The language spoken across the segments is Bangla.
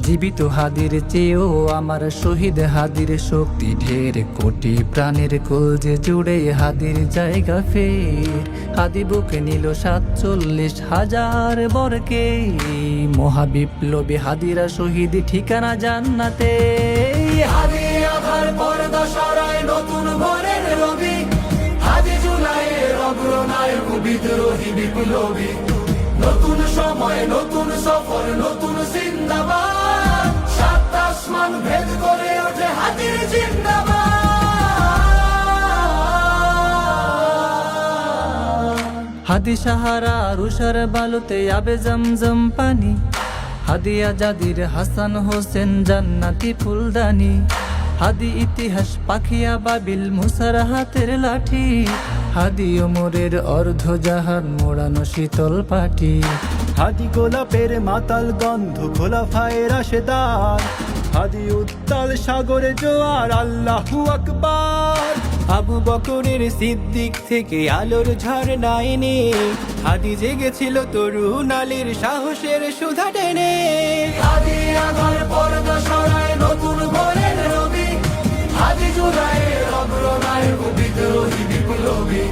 জীবিত হাদির চেয়েও আমার শহীদ হাদির শক্তি ঢের, কোটি প্রাণের কলজে জুড়ে হাদির জায়গা ফের। হাদি বুকে নিল 47,000 বরকে, মহাবিপ্লবী হাদিরা শহীদ ঠিকানা জান্নাতে। হাদি আধার পর্দা সরায় নতুন ভোরের রবি, হাদি জুলাইয়ের অগ্রনায়ক বিদ্রোহী বিপ্লবী। নতুন সময় নতুন সফর নতুন জিন্দাবাদ, সাত আসমান ভেদ করে ওঠে হাদির জিন্দাবাদ। হাদি সাহারা রুষার বালুতে আবে জমজম পানি, হাদি আজাদির হাসান হোসেন জান্নাতি ফুলদানি। হাদি ইতিহাস পাখিয়া বাবিল মুসার হাতের লাঠি, হাদি ওমরের অর্ধজাহান মোড়ানো শীতল পাটি। হাদি গোলাপের মাতাল গন্ধ খোলাফায়ে রাশেদার, হাদি উত্তাল সাগরে জোয়ার আল্লাহু আকবার। আবু বকরের সিদ্দিক থেকে আলোর ঝর্ণা এনে, হাদি জেগেছিল তরুণ আলীর সাহসের সুধা টেনে। হাদি আধার পর্দা সরায় নতুন ভোরের রবি, হাদি জুলাইয়ের অগ্রনায়ক বিদ্রোহী বিপ্লবী।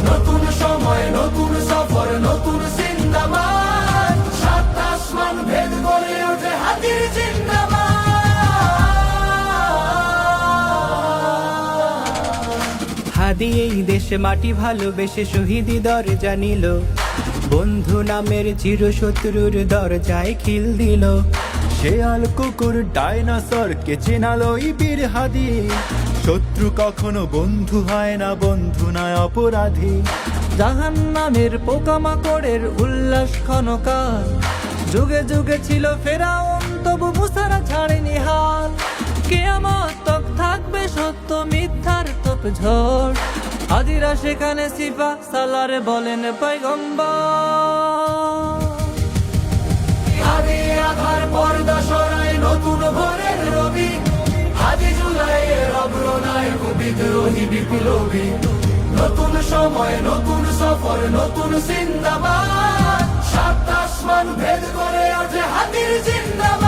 নতুন সময় নতুন সফর নতুন জিন্দাবাদ, সাত আসমান ভেদ করে ওঠে হাদির জিন্দাবাদ। হাদি এই দেশে মাটি ভালোবেসে শহীদি দরজা নিল, বন্ধু নামের চিরশত্রুর দরজায় খিল দিল। শেয়াল কুকুর ডাইনোসরকে চেনালো এই বীর হাদি, শত্রু কখনো বন্ধু হয় না, বন্ধু নয় অপরাধী। জাহান্নামের পোকামাকড়ের উল্লাস ক্ষণকাল, যুগে যুগে ছিল ফেরাউন তবু মুসারা ছাড়েনি হাল। কিয়ামত তক থাকবে সত্য মিথ্যার তোপ ঝড়, হাদিরা সেখানে সিফা সালার বলেন পয়গম্বর। হাদি আধার পর্দা সরায় নতুন ভোরের রবি, হাদি জুলাইয়ের অগ্রনায়ক বিদ্রোহী বিপ্লবী। নতুন সময় নতুন সফর নতুন জিন্দাবাদ, সাত আসমান ভেদ করে ওঠে হাদির জিন্দাবাদ।